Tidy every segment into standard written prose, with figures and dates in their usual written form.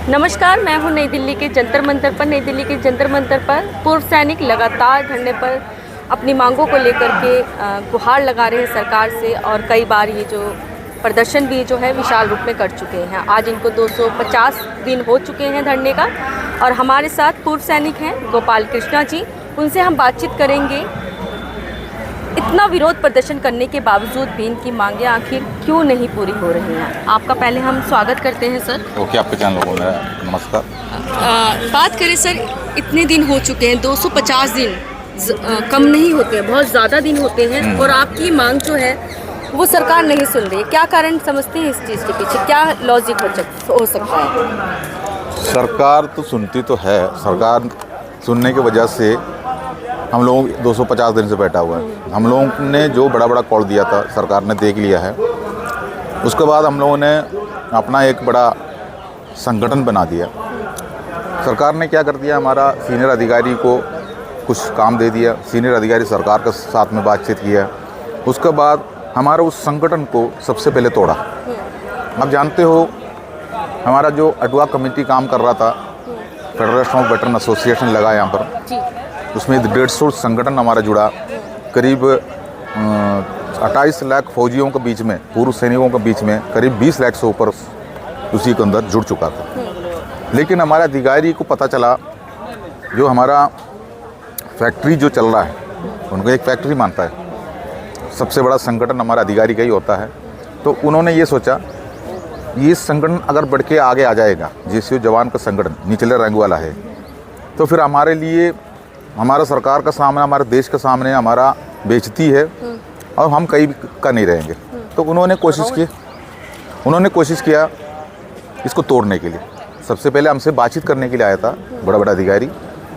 नमस्कार, मैं हूं नई दिल्ली के जंतर मंतर पर। नई दिल्ली के जंतर मंतर पर पूर्व सैनिक लगातार धरने पर अपनी मांगों को लेकर के गुहार लगा रहे हैं सरकार से, और कई बार ये जो प्रदर्शन भी जो है विशाल रूप में कर चुके हैं। आज इनको 250 दिन हो चुके हैं धरने का, और हमारे साथ पूर्व सैनिक हैं गोपाल कृष्णा जी। उनसे हम बातचीत करेंगे। इतना विरोध प्रदर्शन करने के बावजूद भी इनकी मांगें आखिर क्यों नहीं पूरी हो रही हैं? आपका पहले हम स्वागत करते हैं सर। ओके, आपके चैनल को मेरा नमस्कार। बात करें सर, इतने दिन हो चुके हैं, 250 दिन कम नहीं होते हैं, बहुत ज़्यादा दिन होते हैं, और आपकी मांग जो है वो सरकार नहीं सुन रही। क्या कारण समझते हैं इस चीज़ के पीछे? क्या लॉजिक हो सकता है? सरकार तो सुनती तो है, सरकार सुनने की वजह से हम लोग 250 दिन से बैठा हुआ है। हम लोगों ने जो बड़ा बड़ा कॉल दिया था सरकार ने देख लिया है। उसके बाद हम लोगों ने अपना एक बड़ा संगठन बना दिया। सरकार ने क्या कर दिया, हमारा सीनियर अधिकारी को कुछ काम दे दिया। सीनियर अधिकारी सरकार के साथ में बातचीत किया। उसके बाद हमारा उस संगठन को सबसे पहले तोड़ा। आप जानते हो, हमारा जो अडवा कमेटी काम कर रहा था, फेडरेशन ऑफ वेटरन एसोसिएशन लगा यहाँ पर, उसमें 150 संगठन हमारा जुड़ा। करीब 28 लाख फौजियों के बीच में, पूर्व सैनिकों के बीच में करीब 20 लाख से ऊपर उसी के अंदर जुड़ चुका था। लेकिन हमारे अधिकारी को पता चला, जो हमारा फैक्ट्री जो चल रहा है, उनको एक फैक्ट्री मानता है, सबसे बड़ा संगठन हमारा अधिकारी का ही होता है। तो उन्होंने ये सोचा, ये संगठन अगर बढ़ के आगे आ जाएगा, जीसीओ जवान का संगठन निचले रैंक वाला है, तो फिर हमारे लिए, हमारा सरकार का सामने, हमारे देश के सामने हमारा बेइज्जती है, और हम कहीं का नहीं रहेंगे। तो उन्होंने कोशिश किया इसको तोड़ने के लिए। सबसे पहले हमसे बातचीत करने के लिए आया था बड़ा बड़ा अधिकारी।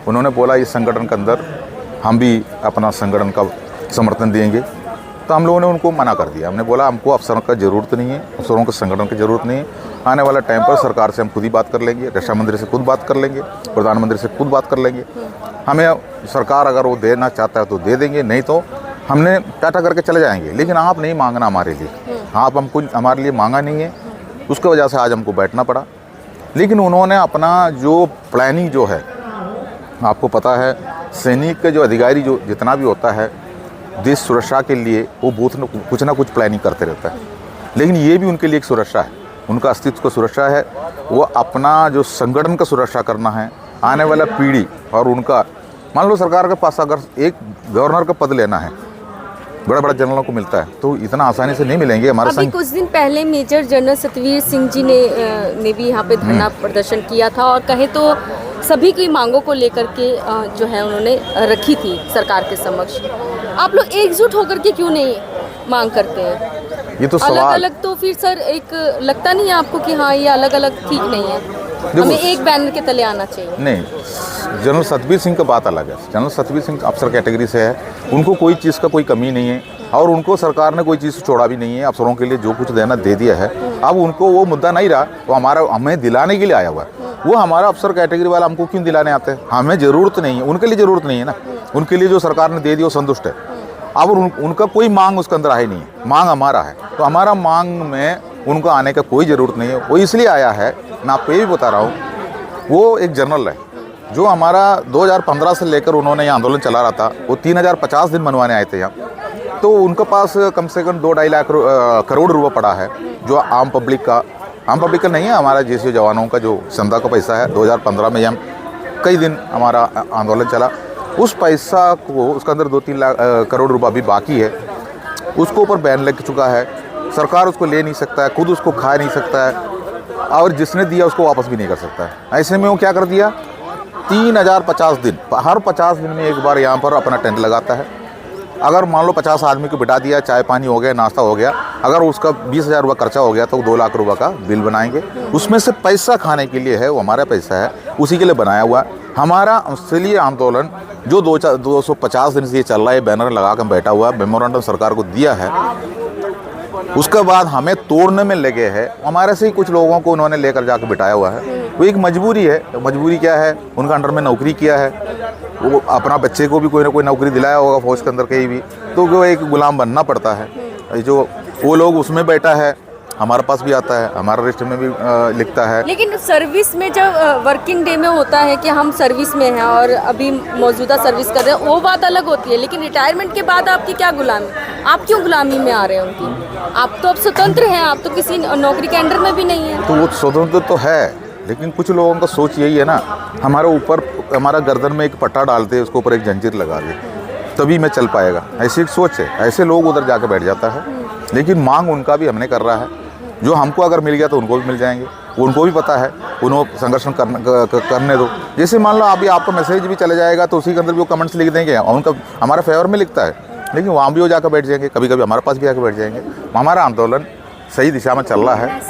उन्होंने बोला इस संगठन के अंदर हम भी अपना संगठन का समर्थन देंगे। तो हम लोगों ने उनको मना कर दिया। हमने बोला हमको अफसरों का ज़रूरत नहीं है, अफसरों के संगठन की ज़रूरत नहीं है। आने वाला टाइम पर सरकार से हम खुद ही बात कर लेंगे, रक्षा मंत्री से खुद बात कर लेंगे, प्रधानमंत्री से खुद बात कर लेंगे। हमें सरकार अगर वो देना चाहता है तो दे देंगे, नहीं तो हमने टाटा करके चले जाएंगे। लेकिन आप नहीं मांगना हमारे लिए, आप हमको हमारे लिए मांगा नहीं है। उसकी वजह से आज हमको बैठना पड़ा। लेकिन उन्होंने अपना जो प्लानिंग जो है, आपको पता है सैनिक के जो अधिकारी जो जितना भी होता है देश सुरक्षा के लिए, वो कुछ ना कुछ प्लानिंग करते रहता है। लेकिन ये भी उनके लिए एक सुरक्षा है, उनका अस्तित्व का सुरक्षा है। वो अपना जो संगठन का सुरक्षा करना है, आने वाला पीढ़ी, और उनका, मान लो सरकार के पास अगर एक गवर्नर का पद लेना है, बड़ा बड़ा जनरलों को मिलता है, तो इतना आसानी से नहीं मिलेंगे। हमारे अभी कुछ दिन पहले मेजर जनरल सतवीर सिंह जी ने भी यहाँ पे धरना प्रदर्शन किया था, और कहे तो सभी की मांगों को लेकर के जो है उन्होंने रखी थी सरकार के समक्ष। आप लोग एकजुट होकर के क्यों नहीं मांग करते हैं? ये तो अलग अलग तो फिर सर एक लगता नहीं है आपको कि हाँ ये अलग अलग ठीक नहीं है, हमें एक बैनर के तले आना चाहिए? नहीं, जनरल सतवीर सिंह का बात अलग है। जनरल सतवीर सिंह अफसर कैटेगरी से है, उनको कोई चीज़ का कोई कमी नहीं है, और उनको सरकार ने कोई चीज़ छोड़ा भी नहीं है। अफसरों के लिए जो कुछ देना दे दिया है। अब उनको वो मुद्दा नहीं रहा, वो हमें दिलाने के लिए आया हुआ है। वो हमारा अफसर कैटेगरी वाला हमको क्यों दिलाने आते हैं? हमें ज़रूरत नहीं है, उनके लिए ज़रूरत नहीं है ना। उनके लिए जो सरकार ने दे दिया वो संतुष्ट है। अब उनका कोई मांग उसके अंदर है नहीं, मांग हमारा है। तो हमारा मांग में उनको आने का कोई ज़रूरत नहीं है। वो इसलिए आया है, मैं आपको ये भी बता रहा हूँ, वो एक जनरल है जो हमारा 2015 से लेकर उन्होंने यहाँ आंदोलन चला रहा था। वो 3050 दिन मनवाने आए थे यहाँ। तो उनके पास कम से कम 2-2.5 लाख करोड़ रुपये पड़ा है, जो आम पब्लिक का नहीं है, हमारा जीसीओ जवानों का जो चंदा का पैसा है। 2015 में हम कई दिन हमारा आंदोलन चला। उस पैसा को, उसके अंदर 2-3 लाख करोड़ रुपये भी बाकी है, उसको ऊपर बैन लग चुका है। सरकार उसको ले नहीं सकता है, खुद उसको खा नहीं सकता है, और जिसने दिया उसको वापस भी नहीं कर सकता है। ऐसे में वो क्या कर दिया, 3050 दिन, हर 50 दिन में एक बार यहाँ पर अपना टेंट लगाता है। अगर मान लो 50 आदमी को बिठा दिया, चाय पानी हो गया, नाश्ता हो गया, अगर उसका 20,000 रुपये खर्चा हो गया तो 2 लाख रुपये का बिल बनाएंगे। उसमें से पैसा खाने के लिए है, वो हमारा पैसा है, उसी के लिए बनाया हुआ है। हमारा इसलिए आंदोलन जो 250 दिन से ये चल रहा है, बैनर लगा कर बैठा हुआ है, मेमोरेंडम सरकार को दिया है, उसके बाद हमें तोड़ने में लगे हैं। हमारे से ही कुछ लोगों को उन्होंने लेकर जाकर बिठाया हुआ है। वो एक मजबूरी है। मजबूरी क्या है, उनका अंडर में नौकरी किया है, वो अपना बच्चे को भी कोई ना कोई नौकरी दिलाया होगा फौज के अंदर कहीं भी, तो वो एक गुलाम बनना पड़ता है। जो वो लोग उसमें बैठा है, हमारे पास भी आता है, हमारा रजिस्टर में भी लिखता है। लेकिन सर्विस में जब वर्किंग डे में होता है कि हम सर्विस में हैं और अभी मौजूदा सर्विस कर रहे हैं, वो बात अलग होती है। लेकिन रिटायरमेंट के बाद आपकी क्या गुलामी, आप क्यों गुलामी में आ रहे हैं उनकी? आप तो अब स्वतंत्र हैं, आप तो किसी नौकरी के अंडर में भी नहीं है। तो वो स्वतंत्र तो है, लेकिन कुछ लोगों का सोच यही है ना, हमारे ऊपर हमारा गर्दन में एक पट्टा डालते, उसके ऊपर एक जंजीर लगा दे, तभी मैं चल पाएगा, ऐसी एक सोच है। ऐसे लोग उधर जाकर बैठ जाता है। लेकिन मांग उनका भी हमने कर रहा है, जो हमको अगर मिल गया तो उनको भी मिल जाएंगे, उनको भी पता है, उन्होंने संघर्ष करने दो। जैसे मान लो अभी आपका मैसेज भी चले जाएगा तो उसी के अंदर भी वो कमेंट्स लिख देंगे, और उनका हमारा फेवर में लिखता है, लेकिन वहाँ भी वो जाकर बैठ जाएंगे, कभी कभी हमारे पास भी आकर बैठ जाएंगे। हमारा आंदोलन सही दिशा में चल रहा है।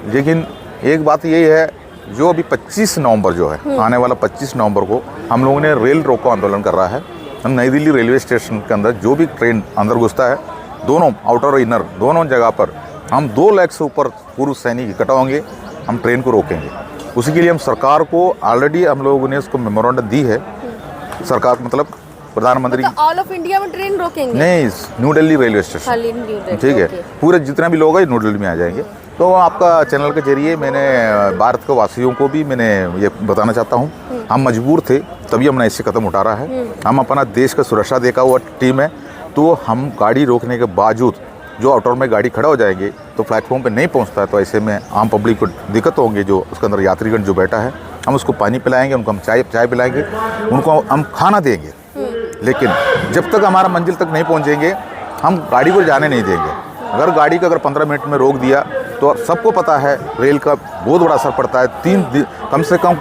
लेकिन एक बात यही है, जो अभी 25 नवंबर जो है, आने वाला 25 नवंबर को हम लोगों ने रेल रोको आंदोलन कर रहा है। हम नई दिल्ली रेलवे स्टेशन के अंदर जो भी ट्रेन अंदर घुसता है, दोनों आउटर और इनर दोनों जगह पर हम 2 लाख से ऊपर पूर्व सैनिक इकट्ठा होंगे, हम ट्रेन को रोकेंगे। उसी के लिए हम सरकार को ऑलरेडी हम लोगों ने उसको मेमोरेंडम दी है। सरकार मतलब प्रधानमंत्री ऑल ऑफ इंडिया में ट्रेन रोकेंगे? नहीं, न्यू दिल्ली रेलवे स्टेशन, खाली न्यू दिल्ली, ठीक है। पूरे जितना भी लोग हैं न्यू दिल्ली में आ जाएंगे। तो आपका चैनल के जरिए मैंने भारत के वासियों को भी मैंने ये बताना चाहता हूँ, हम मजबूर थे तभी हमने ऐसे कदम उठा रहा है। हम अपना देश का सुरक्षा देखा हुआ टीम है, तो हम गाड़ी रोकने के बावजूद जो आउटर में गाड़ी खड़ा हो जाएंगे तो प्लेटफॉर्म पे नहीं पहुंचता है, तो ऐसे में आम पब्लिक को दिक्कत होंगे। जो उसके अंदर यात्रीगण जो बैठा है, हम उसको पानी पिलाएंगे, उनको हम चाय पिलाएंगे, उनको हम खाना देंगे। लेकिन जब तक हमारा मंजिल तक नहीं पहुंचेंगे, हम गाड़ी को जाने नहीं देंगे। अगर गाड़ी को अगर 15 मिनट में रोक दिया तो सबको पता है रेल का बहुत बड़ा असर पड़ता है। 3 दिन कम से कम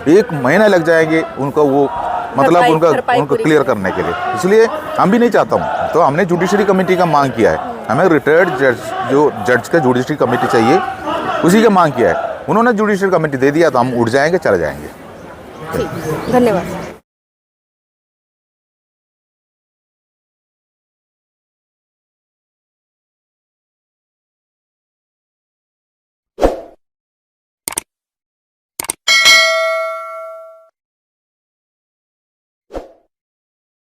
1 महीना लग जाएंगे उनको वो मतलब उनका क्लियर करने के लिए। इसलिए हम भी नहीं चाहता हूँ, तो हमने जुडिशरी कमेटी का मांग किया है। हमें रिटायर्ड जज का जुडिशरी कमेटी चाहिए, उसी का मांग किया है। उन्होंने जुडिशरी कमेटी दे दिया तो हम उठ जाएंगे, चले जाएंगे। ठीक, धन्यवाद।